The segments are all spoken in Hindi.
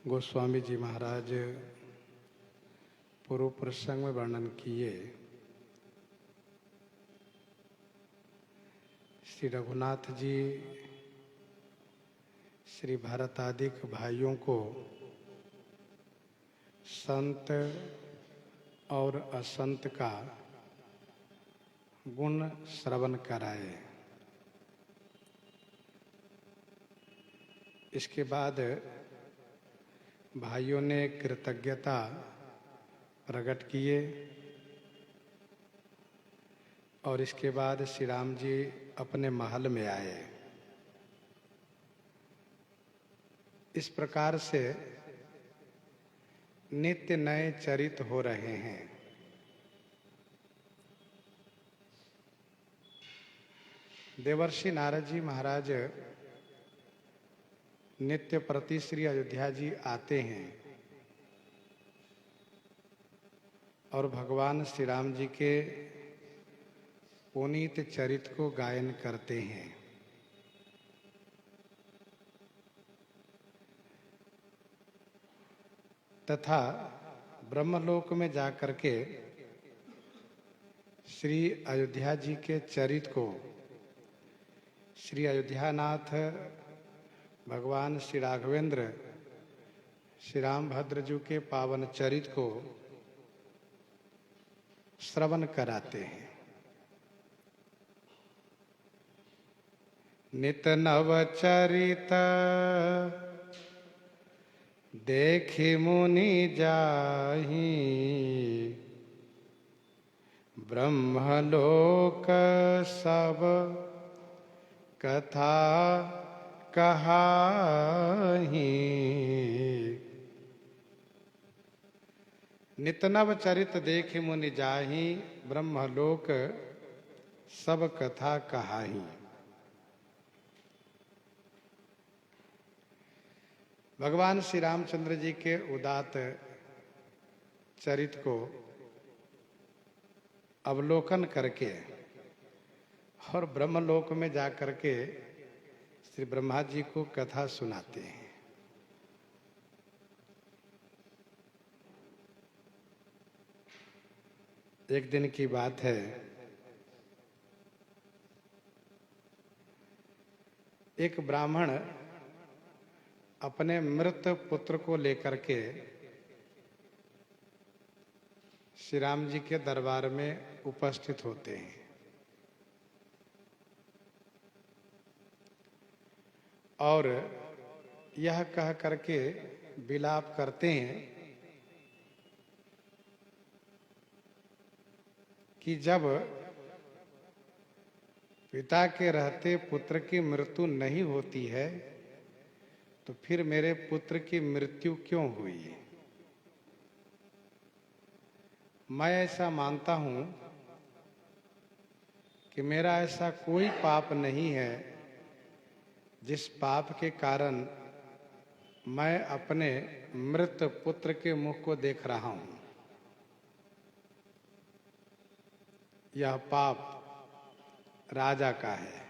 गोस्वामी जी महाराज पूर्व प्रसंग में वर्णन किए श्री रघुनाथ जी श्री भरतादिक भाइयों को संत और असंत का गुण श्रवण कराए। इसके बाद भाइयों ने कृतज्ञता प्रकट किए और इसके बाद श्री राम जी अपने महल में आए। इस प्रकार से नित्य नए चरित हो रहे हैं। देवर्षि नारद जी महाराज नित्य प्रति श्री अयोध्या जी आते हैं और भगवान श्री राम जी के पुनीत चरित को गायन करते हैं। तथा ब्रह्मलोक में जाकर के श्री अयोध्या जी के चरित को श्री अयोध्यानाथ भगवान श्री राघवेंद्र श्री रामभद्र जी के पावन चरित को श्रवण कराते हैं। नित नव चरित देखि मुनि जाहि, ब्रह्मलोक सब कथा कहाहि। नित नव चरित देखि मुनि जाहि, ब्रह्मलोक सब कथा कहाहि। भगवान श्री रामचंद्र जी के उदात चरित को अवलोकन करके और ब्रह्मलोक में जाकर के श्री ब्रह्मा जी को कथा सुनाते हैं। एक दिन की बात है, एक ब्राह्मण अपने मृत पुत्र को लेकर के श्री राम जी के दरबार में उपस्थित होते हैं और यह कह करके विलाप करते हैं कि जब पिता के रहते पुत्र की मृत्यु नहीं होती है तो फिर मेरे पुत्र की मृत्यु क्यों हुई। मैं ऐसा मानता हूं कि मेरा ऐसा कोई पाप नहीं है जिस पाप के कारण मैं अपने मृत पुत्र के मुख को देख रहा हूं। यह पाप राजा का है।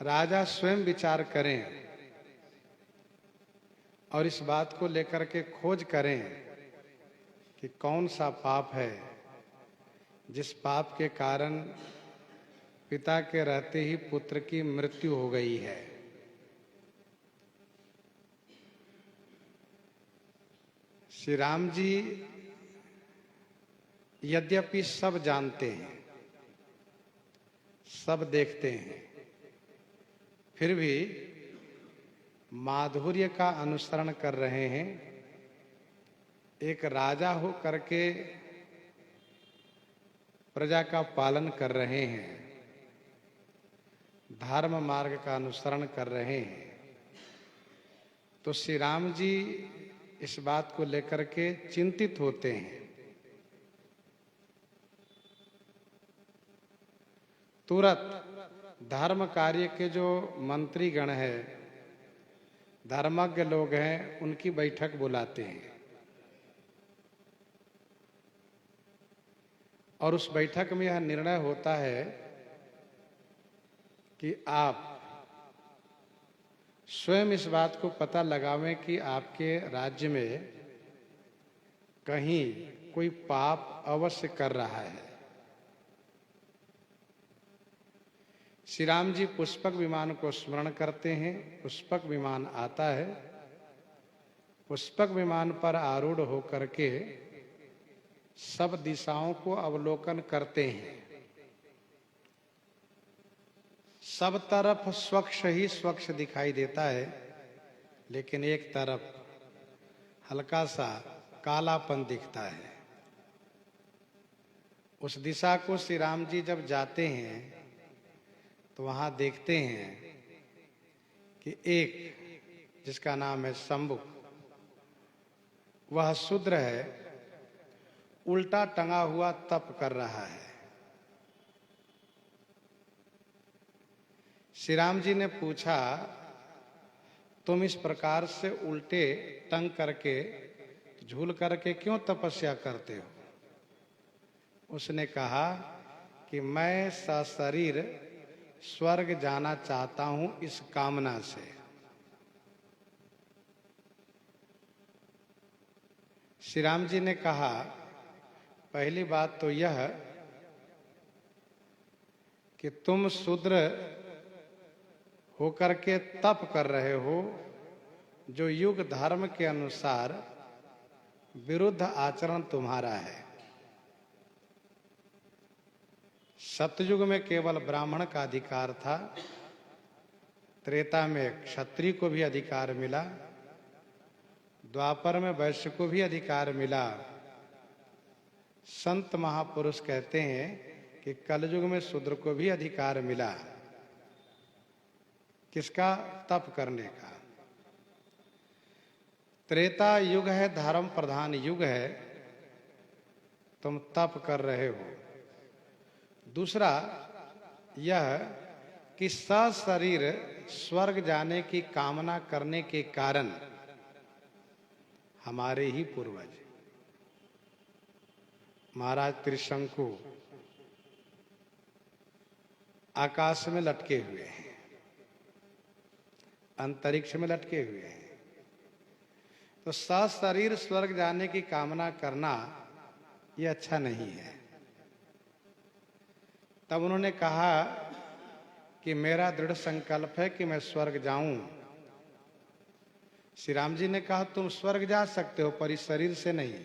राजा स्वयं विचार करें और इस बात को लेकर के खोज करें कि कौन सा पाप है जिस पाप के कारण पिता के रहते ही पुत्र की मृत्यु हो गई है। श्री राम जी यद्यपि सब जानते हैं, सब देखते हैं, फिर भी माधुर्य का अनुसरण कर रहे हैं। एक राजा हो करके प्रजा का पालन कर रहे हैं, धर्म मार्ग का अनुसरण कर रहे हैं। तो श्री राम जी इस बात को लेकर के चिंतित होते हैं। तुरंत धर्म कार्य के जो मंत्री गण है, धर्मज्ञ लोग हैं, उनकी बैठक बुलाते हैं और उस बैठक में यह निर्णय होता है कि आप स्वयं इस बात को पता लगावें कि आपके राज्य में कहीं कोई पाप अवश्य कर रहा है। श्री राम जी पुष्पक विमान को स्मरण करते हैं। पुष्पक विमान आता है। पुष्पक विमान पर आरूढ़ होकर के सब दिशाओं को अवलोकन करते हैं। सब तरफ स्वच्छ ही स्वच्छ दिखाई देता है, लेकिन एक तरफ हल्का सा कालापन दिखता है। उस दिशा को श्री राम जी जब जाते हैं तो वहां देखते हैं कि एक जिसका नाम है शंभु, वह शूद्र है, उल्टा टंगा हुआ तप कर रहा है। श्री राम जी ने पूछा, तुम इस प्रकार से उल्टे टंग करके झूल करके क्यों तपस्या करते हो? उसने कहा कि मैं सशरीर स्वर्ग जाना चाहता हूं इस कामना से। श्री राम जी ने कहा, पहली बात तो यह कि तुम शूद्र होकर के तप कर रहे हो, जो युग धर्म के अनुसार विरुद्ध आचरण तुम्हारा है। सतयुग में केवल ब्राह्मण का अधिकार था, त्रेता में क्षत्रिय को भी अधिकार मिला, द्वापर में वैश्य को भी अधिकार मिला। संत महापुरुष कहते हैं कि कलयुग में शूद्र को भी अधिकार मिला। किसका? तप करने का। त्रेता युग है, धर्म प्रधान युग है, तुम तप कर रहे हो। दूसरा यह कि सशरीर स्वर्ग जाने की कामना करने के कारण हमारे ही पूर्वज महाराज त्रिशंकु आकाश में लटके हुए हैं, अंतरिक्ष में लटके हुए हैं। तो सशरीर स्वर्ग जाने की कामना करना ये अच्छा नहीं है। तब उन्होंने कहा कि मेरा दृढ़ संकल्प है कि मैं स्वर्ग जाऊं। श्री राम जी ने कहा, तुम स्वर्ग जा सकते हो पर इस शरीर से नहीं,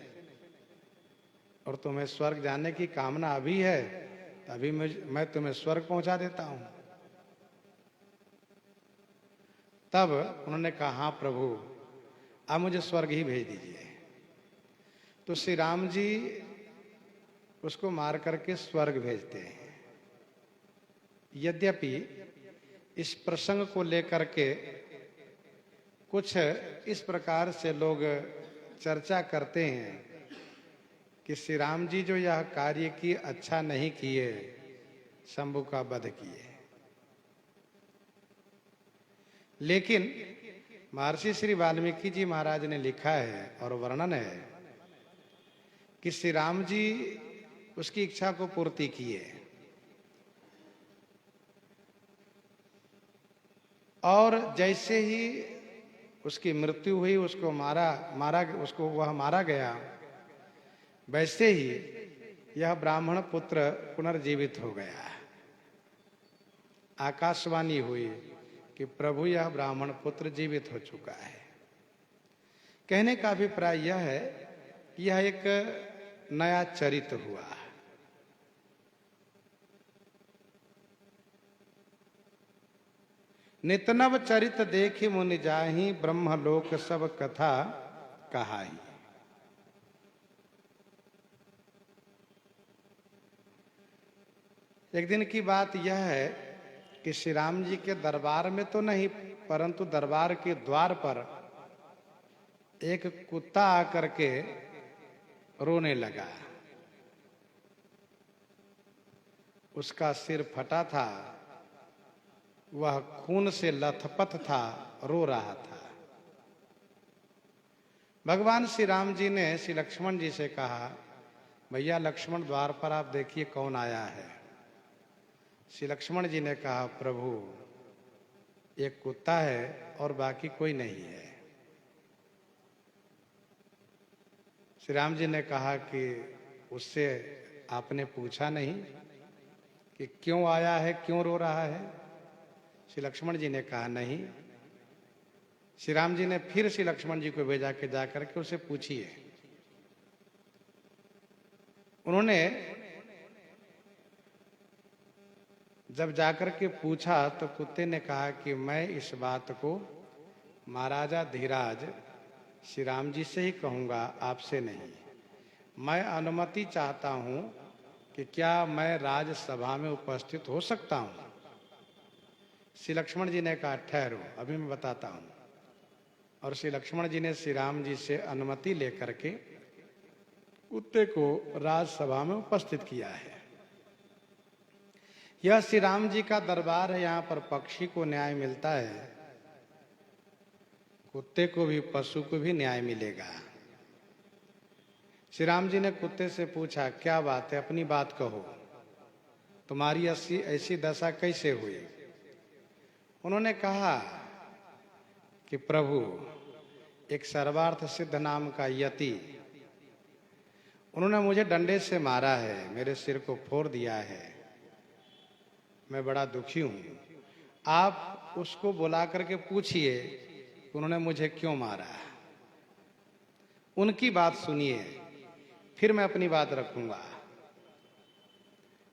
और तुम्हें स्वर्ग जाने की कामना अभी है, तो अभी मैं तुम्हें स्वर्ग पहुंचा देता हूं। तब उन्होंने कहा, हाँ प्रभु, आप मुझे स्वर्ग ही भेज दीजिए। तो श्री राम जी उसको मार करके स्वर्ग भेजते हैं। यद्यपि इस प्रसंग को लेकर के कुछ इस प्रकार से लोग चर्चा करते हैं कि श्री राम जी जो यह कार्य की अच्छा नहीं किए, शंभु का वध किए। लेकिन महर्षि श्री वाल्मीकि जी महाराज ने लिखा है और वर्णन है कि श्री राम जी उसकी इच्छा को पूर्ति किए, और जैसे ही उसकी मृत्यु हुई, उसको वह मारा गया, वैसे ही यह ब्राह्मण पुत्र पुनर्जीवित हो गया। आकाशवाणी हुई कि प्रभु यह ब्राह्मण पुत्र जीवित हो चुका है। कहने का अभिप्राय यह है कि यह एक नया चरित्र हुआ। नितनव चरित देखी मुनि जाहि, ब्रह्मलोक सब कथा कहाई। एक दिन की बात यह है कि श्री राम जी के दरबार में तो नहीं, परंतु दरबार के द्वार पर एक कुत्ता आकर के रोने लगा। उसका सिर फटा था, वह खून से लथपथ था, रो रहा था। भगवान श्री राम जी ने श्री लक्ष्मण जी से कहा, भैया लक्ष्मण, द्वार पर आप देखिए कौन आया है। श्री लक्ष्मण जी ने कहा, प्रभु एक कुत्ता है और बाकी कोई नहीं है। श्री राम जी ने कहा कि उससे आपने पूछा नहीं कि क्यों आया है, क्यों रो रहा है? श्री लक्ष्मण जी ने कहा नहीं। श्री राम जी ने फिर श्री लक्ष्मण जी को भेजा के जाकर के उसे पूछिए। उन्होंने जब जाकर के पूछा तो कुत्ते ने कहा कि मैं इस बात को महाराजा धीराज श्री राम जी से ही कहूंगा, आपसे नहीं। मैं अनुमति चाहता हूं कि क्या मैं राजसभा में उपस्थित हो सकता हूं? श्री लक्ष्मण जी ने कहा ठहरो, अभी मैं बताता हूं। और श्री लक्ष्मण जी ने श्री राम जी से अनुमति लेकर के कुत्ते को राजसभा में उपस्थित किया है। यह श्री राम जी का दरबार है, यहाँ पर पक्षी को न्याय मिलता है, कुत्ते को भी, पशु को भी न्याय मिलेगा। श्री राम जी ने कुत्ते से पूछा क्या बात है, अपनी बात कहो, तुम्हारी ऐसी दशा कैसे हुई? उन्होंने कहा कि प्रभु, एक सर्वार्थ सिद्ध नाम का यति, उन्होंने मुझे डंडे से मारा है, मेरे सिर को फोड़ दिया है, मैं बड़ा दुखी हूं। आप उसको बुला करके पूछिए कि उन्होंने मुझे क्यों मारा। उनकी बात सुनिए, फिर मैं अपनी बात रखूंगा।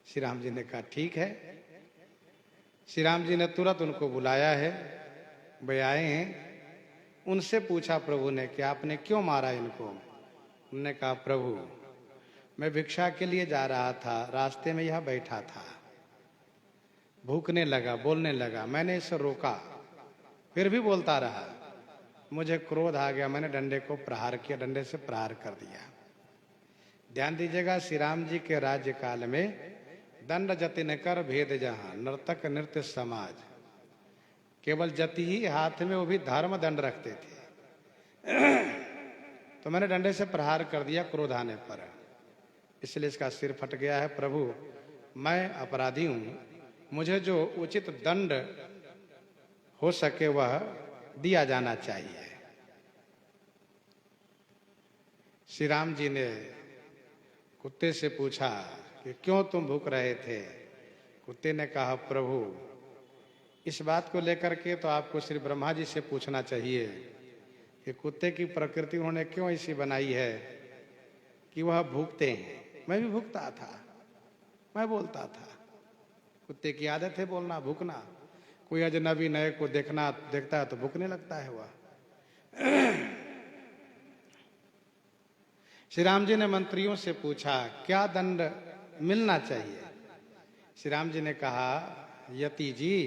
श्री राम जी ने कहा ठीक है। श्री राम जी ने तुरंत उनको बुलाया है, वे आए हैं। उनसे पूछा प्रभु ने कि आपने क्यों मारा इनको? उन्होंने कहा प्रभु, मैं भिक्षा के लिए जा रहा था, रास्ते में यह बैठा था, भूखने लगा, बोलने लगा, मैंने इसे रोका, फिर भी बोलता रहा, मुझे क्रोध आ गया, मैंने डंडे को प्रहार किया, डंडे से प्रहार कर दिया। ध्यान दीजिएगा, श्री राम जी के राज्य काल में दंड जतिन कर भेद जहां, नर्तक नृत्य समाज, केवल जति ही हाथ में, वो भी धर्म दंड रखते थे। तो मैंने डंडे से प्रहार कर दिया क्रोध आने पर, इसलिए इसका सिर फट गया है। प्रभु, मैं अपराधी हूं, मुझे जो उचित दंड हो सके वह दिया जाना चाहिए। श्री राम जी ने कुत्ते से पूछा कि क्यों तुम भूख रहे थे? कुत्ते ने कहा प्रभु, इस बात को लेकर के तो आपको श्री ब्रह्मा जी से पूछना चाहिए कि कुत्ते की प्रकृति उन्होंने क्यों ऐसी बनाई है कि वह भूखते हैं। मैं भी भूखता था, मैं बोलता था, कुत्ते की आदत है बोलना, भूखना। कोई अजनबी नए को देखता है तो भूखने लगता है वह। श्री राम जी ने मंत्रियों से पूछा क्या दंड मिलना चाहिए? श्री राम जी ने कहा यति जी,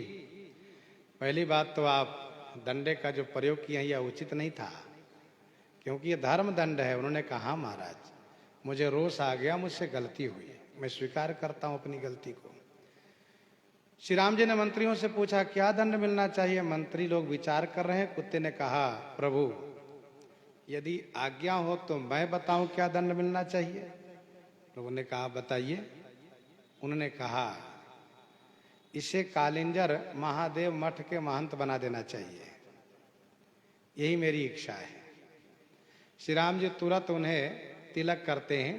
पहली बात तो आप डंडे का जो प्रयोग किए हैं यह उचित नहीं था, क्योंकि यह धर्म दंड है। उन्होंने कहा महाराज, मुझे रोष आ गया, मुझसे गलती हुई, मैं स्वीकार करता हूं अपनी गलती को। श्री राम जी ने मंत्रियों से पूछा क्या दंड मिलना चाहिए? मंत्री लोग विचार कर रहे हैं। कुत्ते ने कहा प्रभु, यदि आज्ञा हो तो मैं बताऊं क्या दंड मिलना चाहिए? प्रभु ने कहा बताइए। उन्होंने कहा इसे कालिंजर महादेव मठ के महंत बना देना चाहिए, यही मेरी इच्छा है। श्री राम जी तुरंत उन्हें तिलक करते हैं,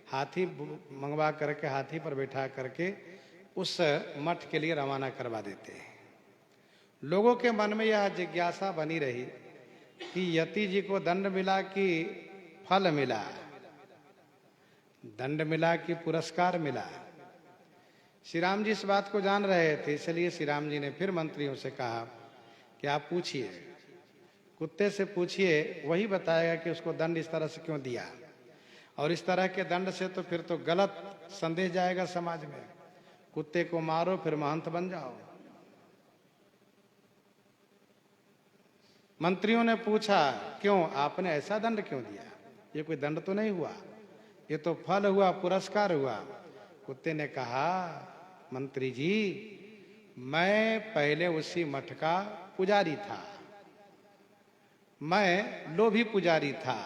हाथी मंगवा करके हाथी पर बैठा करके उस मठ के लिए रवाना करवा देते हैं। लोगों के मन में यह जिज्ञासा बनी रही कि यति जी को दंड मिला कि फल मिला, दंड मिला कि पुरस्कार मिला। श्री राम जी इस बात को जान रहे थे, इसलिए श्री राम जी ने फिर मंत्रियों से कहा कि आप पूछिए, कुत्ते से पूछिए, वही बताएगा कि उसको दंड इस तरह से क्यों दिया। और इस तरह के दंड से तो फिर तो गलत संदेश जाएगा समाज में, कुत्ते को मारो फिर महंत बन जाओ। मंत्रियों ने पूछा क्यों, आपने ऐसा दंड क्यों दिया? ये कोई दंड तो नहीं हुआ, ये तो फल हुआ, पुरस्कार हुआ। कुत्ते ने कहा मंत्री जी, मैं पहले उसी मठ का पुजारी था, मैं लोभी पुजारी था,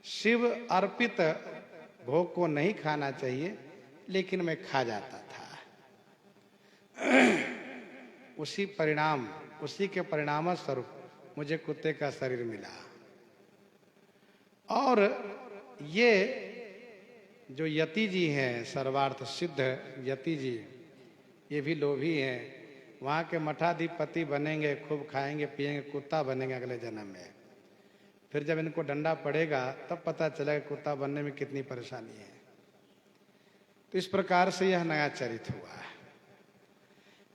शिव अर्पित भोग को नहीं खाना चाहिए लेकिन मैं खा जाता था। उसी के परिणाम स्वरूप मुझे कुत्ते का शरीर मिला। और ये जो यति जी हैं, सर्वार्थ सिद्ध यति जी, ये भी लोभी हैं। वहाँ के मठाधिपति बनेंगे, खूब खाएंगे पिएंगे, कुत्ता बनेंगे अगले जन्म में। फिर जब इनको डंडा पड़ेगा तब पता चलेगा कुत्ता बनने में कितनी परेशानी है। तो इस प्रकार से यह नया चरित हुआ है।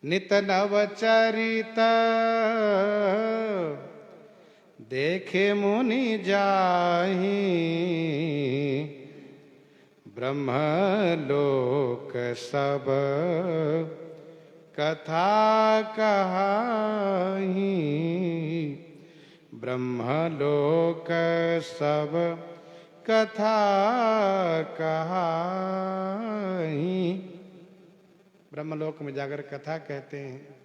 नित नव चरित देखे मुनि जाहि, ब्रह्म लोक सब कथा कहाहि, ब्रह्मलोक सब कथा कहाहि। ब्रह्मलोक में जाकर कथा कहते हैं।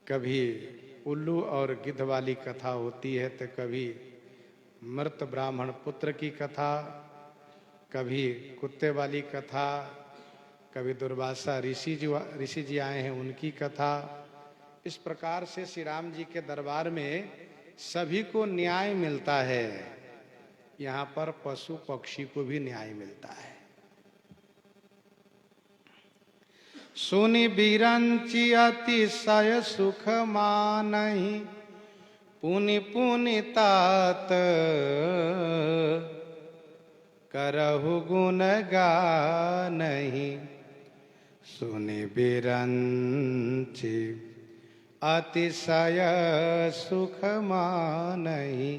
कभी उल्लू और गिद्ध वाली कथा होती है, तो कभी मृत ब्राह्मण पुत्र की कथा, कभी कुत्ते वाली कथा, कभी दुर्वासा ऋषि जी आए हैं उनकी कथा। इस प्रकार से श्री राम जी के दरबार में सभी को न्याय मिलता है। यहाँ पर पशु पक्षी को भी न्याय मिलता है। सुनि बिरंचि अतिशय सुख मानहि, पुनि पुनि तात करहु गुण गानहि। सुनि बिरंचि अतिशय सुख मानहि,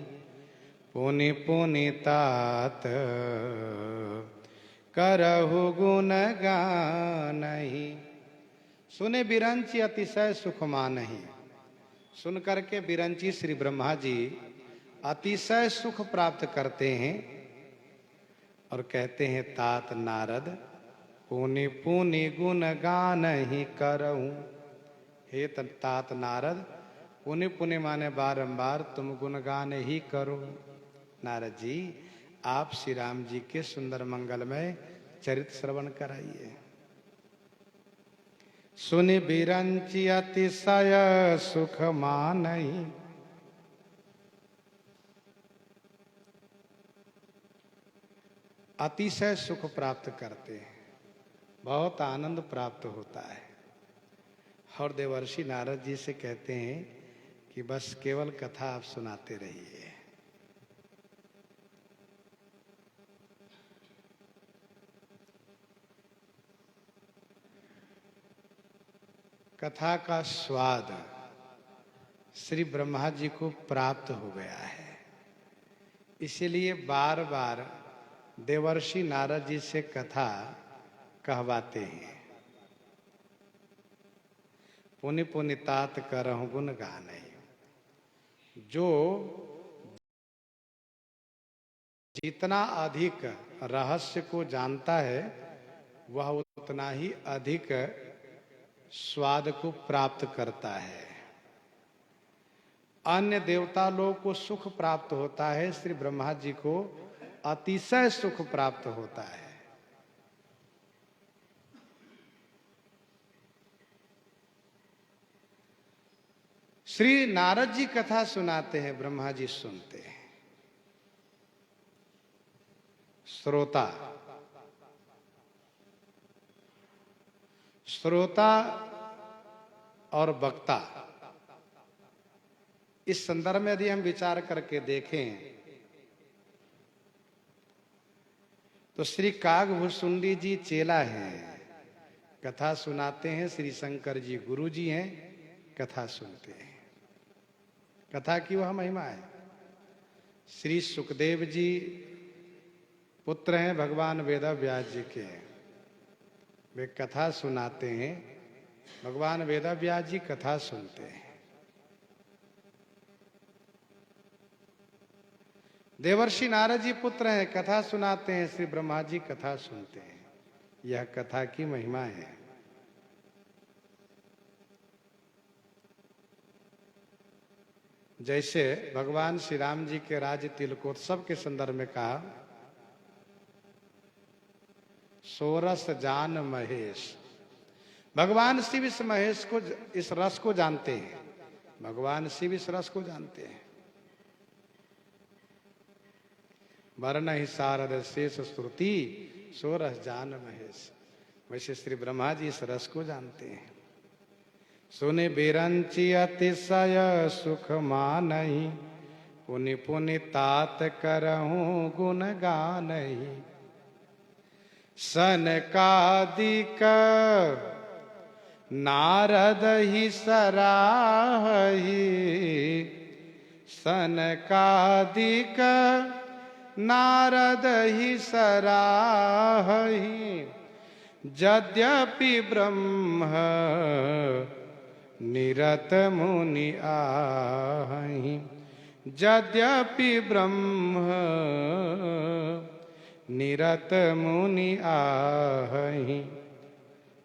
पुनि पुनि तात करहु गुण गानहि। सुने बिरंची अतिशय सुख मानहि। सुन करके बिरंची श्री ब्रह्मा जी अतिशय सुख प्राप्त करते हैं और कहते हैं, तात नारद पुनि पुनि गुण गानहि करहु। हे तात नारद, पुनि पुनि माने बारंबार तुम गुणगान ही करो। नारद जी, आप श्री राम जी के सुंदर मंगलमय चरित्र श्रवण कराइए। सुनि बिरंचि अतिशय सुख मानहि, अतिशय सुख प्राप्त करते हैं, बहुत आनंद प्राप्त होता है। और देवर्षि नारद जी से कहते हैं कि बस केवल कथा आप सुनाते रहिए। कथा का स्वाद श्री ब्रह्मा जी को प्राप्त हो गया है, इसीलिए बार बार देवर्षि नारद जी से कथा कहवाते हैं। पुनि पुनि तात करहु गुण गानहि। जो जितना अधिक रहस्य को जानता है वह उतना ही अधिक स्वाद को प्राप्त करता है। अन्य देवता लोग को सुख प्राप्त होता है, श्री ब्रह्मा जी को अतिशय सुख प्राप्त होता है। श्री नारद जी कथा सुनाते हैं, ब्रह्मा जी सुनते हैं। श्रोता और वक्ता, इस संदर्भ में यदि हम विचार करके देखें तो श्री कागभूषुंडी जी चेला हैं, कथा सुनाते हैं। श्री शंकर जी गुरु जी हैं, कथा सुनते हैं। कथा की वह महिमा है। श्री सुखदेव जी पुत्र हैं भगवान वेदव्यास जी के, वे कथा सुनाते हैं। भगवान वेदव्यास जी कथा सुनते हैं। देवर्षि नारद जी पुत्र हैं, कथा सुनाते हैं। श्री ब्रह्मा जी कथा सुनते हैं। यह कथा की महिमा है। जैसे भगवान श्री राम जी के राज्य तिलकोत्सव के संदर्भ में कहा, सोरस जान महेश। भगवान शिव इस महेश को, इस रस को जानते हैं। भगवान शिव इस रस को जानते हैं। वर्ण ही शारद शेष श्रुति सोरस जान महेश। वैसे श्री ब्रह्मा जी इस रस को जानते हैं। सुने बिरंची अतिशय सुख मानही, पुनि पुनि तात करहूं गुण गानही। सनकादिक नारद ही सराही, सनकादिक नारद ही सराही। यद्यपि ब्रह्म निरत मुनि आहि, यद्यपि ब्रह्म निरत मुनि आहि।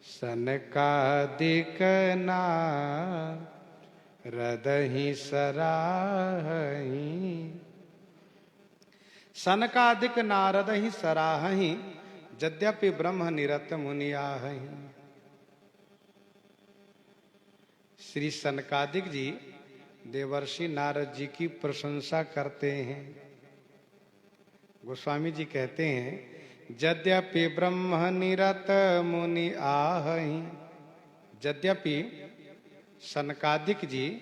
सनकादिक नारद ही सराहि, सनकादिक नारद ही सराहि। यद्यपि ब्रह्म निरत मुनि आहि। श्री सनकादिक जी देवर्षि नारद जी की प्रशंसा करते हैं। गोस्वामी जी कहते हैं, यद्यपि ब्रह्म निरत मुनि आहि। यद्यपि सनकादिक जी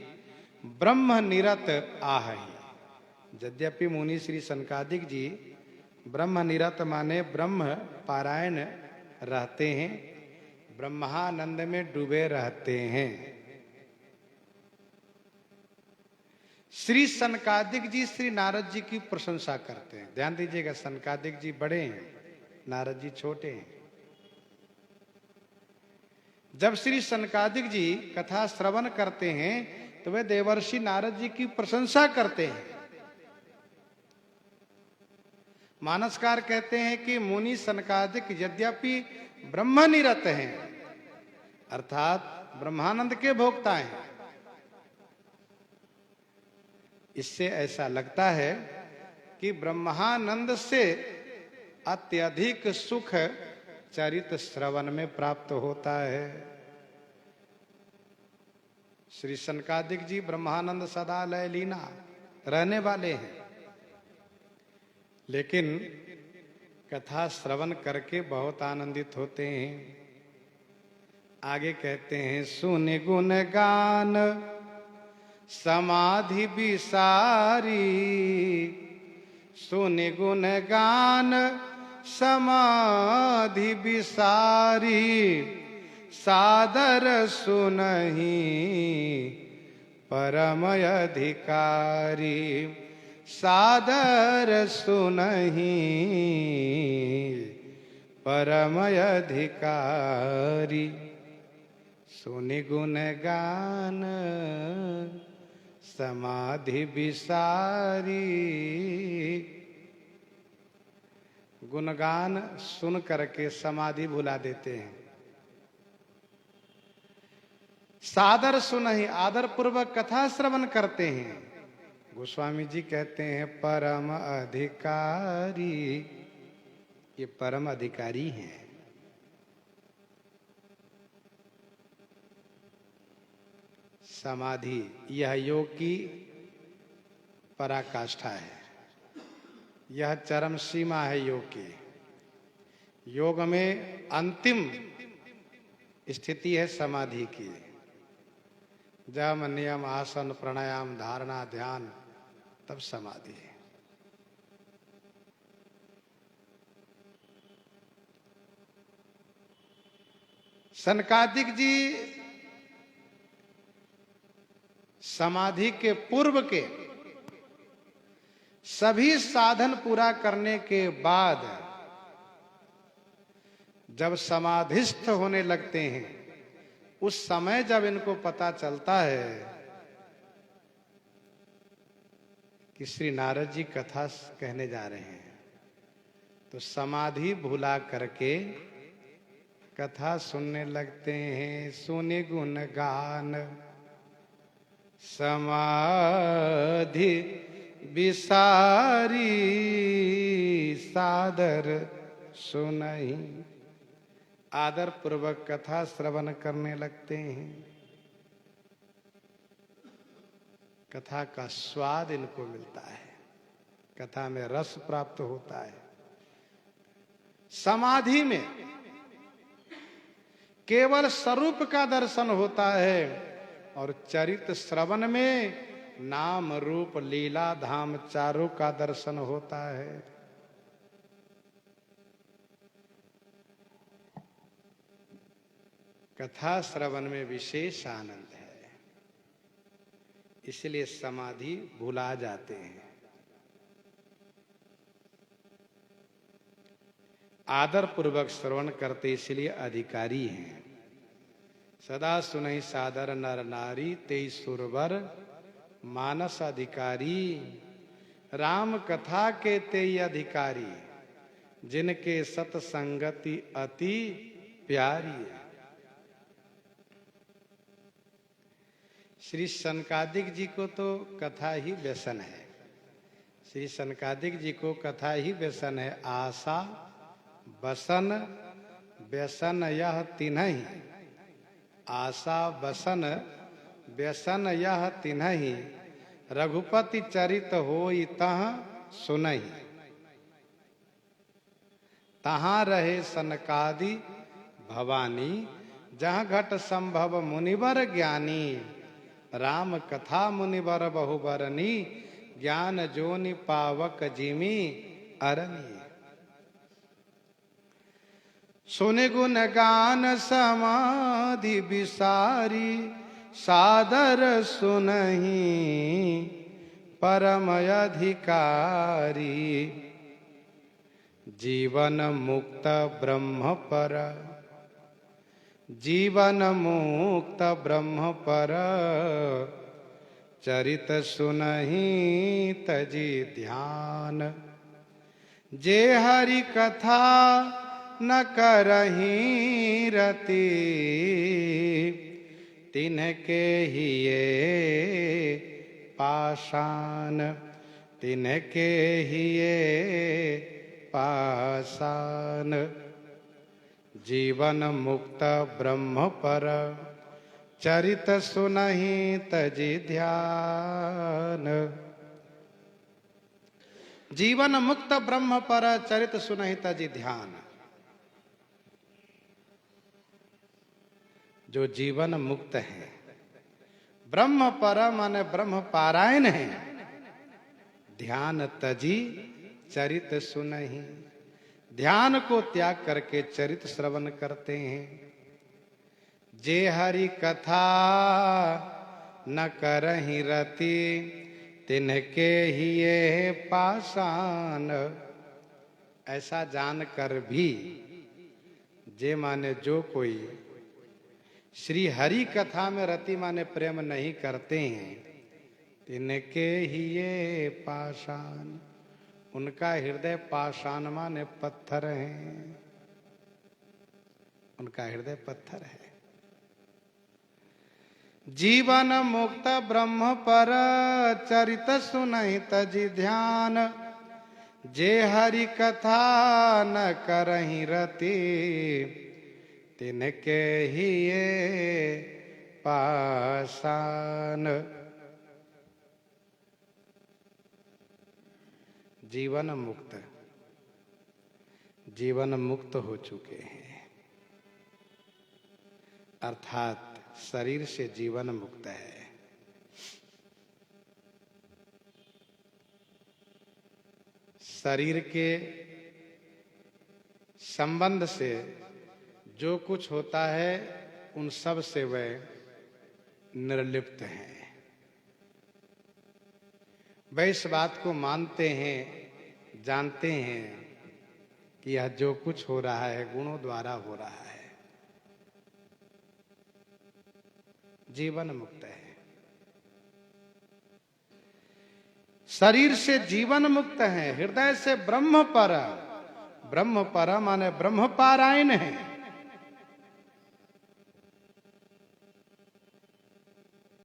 ब्रह्म निरत आहि। यद्यपि मुनि श्री सनकादिक जी ब्रह्म निरत माने ब्रह्म पारायण रहते हैं, ब्रह्मानंद में डूबे रहते हैं। श्री सनकादिक जी श्री नारद जी की प्रशंसा करते हैं। ध्यान दीजिएगा, सनकादिक जी बड़े हैं, नारद जी छोटे हैं। जब श्री सनकादिक जी कथा श्रवण करते हैं तो वे देवर्षि नारद जी की प्रशंसा करते हैं। मानसकार कहते हैं कि मुनि सनकादिक यद्यपि ब्रह्मनिरत हैं, अर्थात ब्रह्मानंद के भोक्ता हैं। इससे ऐसा लगता है कि ब्रह्मानंद से अत्यधिक सुख चरित श्रवण में प्राप्त होता है। श्री सनकादिक जी ब्रह्मानंद सदा लय लीना रहने वाले हैं, लेकिन कथा श्रवण करके बहुत आनंदित होते हैं। आगे कहते हैं, सुन गुण गान समाधि विसारी, सुन गुण गान समाधि विसारी। सादर सुनहि परम अधिकारी, सादर सुनहि परम अधिकारी। सुनि गुण गान समाधि विसारी। गुणगान सुन करके समाधि भुला देते हैं। सादर सुनहि, आदर पूर्वक कथा श्रवण करते हैं। गोस्वामी जी कहते हैं परम अधिकारी, ये परम अधिकारी हैं। समाधि यह योग की पराकाष्ठा है, यह चरम सीमा है योग की। योग में अंतिम स्थिति है समाधि की। जम नियम आसन प्राणायाम धारणा ध्यान, तब समाधि है। सनकादिक जी समाधि के पूर्व के सभी साधन पूरा करने के बाद जब समाधिस्थ होने लगते हैं, उस समय जब इनको पता चलता है कि श्री नारद जी कथा कहने जा रहे हैं, तो समाधि भुला करके कथा सुनने लगते हैं। सुनि गुण गान समाधि विसारी, सादर सुनहि आदर पूर्वक कथा श्रवण करने लगते हैं। कथा का स्वाद इनको मिलता है, कथा में रस प्राप्त होता है। समाधि में केवल स्वरूप का दर्शन होता है और चरित श्रवण में नाम रूप लीला धाम चारों का दर्शन होता है। कथा श्रवण में विशेष आनंद है, इसलिए समाधि भुला जाते हैं। आदर पूर्वक श्रवण करते इसलिए अधिकारी हैं। सदा सुनहि सादर नर नारी तेई सुरवर मानस अधिकारी। राम कथा के तेई अधिकारी जिनके सत्संगति अति प्यारी। श्री सनकादिक जी को तो कथा ही व्यसन है। श्री सनकादिक जी को कथा ही व्यसन है। आशा बसन व्यसन यह तिन्हि। आशा बसन व्यसन यह तिन्हि। रघुपति चरित होई तह सुनहि। तहाँ रहे सनकादि भवानी। जहाँ घट संभव मुनिवर ज्ञानी। राम कथा मुनिवर बहुबरनी। ज्ञान जोनि पावक जिमि अरनी। सुनि गुण गान समाधि विसारी। सादर सुनहि परम अधिकारी। जीवन मुक्त ब्रह्म पर। जीवन मुक्त ब्रह्म पर। चरित सुनहि तजि ध्यान। जे हरि कथा न करहि रति। तिनके हिये पाषाण। तिनके हिये पाषाण। जीवन मुक्त ब्रह्म पर। चरित सुनहि तजि ध्यान। जीवन मुक्त ब्रह्म पर चरित सुनहि तजि ध्यान। जो जीवन मुक्त है, ब्रह्म पर माने ब्रह्म पारायण है। ध्यान तजी चरित सुनहि। ध्यान को त्याग करके चरित श्रवण करते हैं। जे हरि कथा न करहि रति। तिनके हिये पाषाण। ऐसा जानकर भी जे माने जो कोई श्री हरि कथा में रति माने प्रेम नहीं करते हैं। तिनके हिये पाषाण। उनका हृदय पाषाण माने पत्थर है। उनका हृदय पत्थर है। जीवन मुक्त ब्रह्म पर चरित सुनहि तजि ध्यान। जे हरि कथा न करहि रति। तिनके हिये पाषाण। जीवन मुक्त, जीवन मुक्त हो चुके हैं, अर्थात शरीर से जीवन मुक्त है। शरीर के संबंध से जो कुछ होता है उन सब से वह निर्लिप्त हैं। वह इस बात को मानते हैं, जानते हैं कि यह जो कुछ हो रहा है गुणों द्वारा हो रहा है। जीवन मुक्त है। शरीर से जीवन मुक्त है, हृदय से ब्रह्म पर। ब्रह्म पर माने ब्रह्म पारायण है।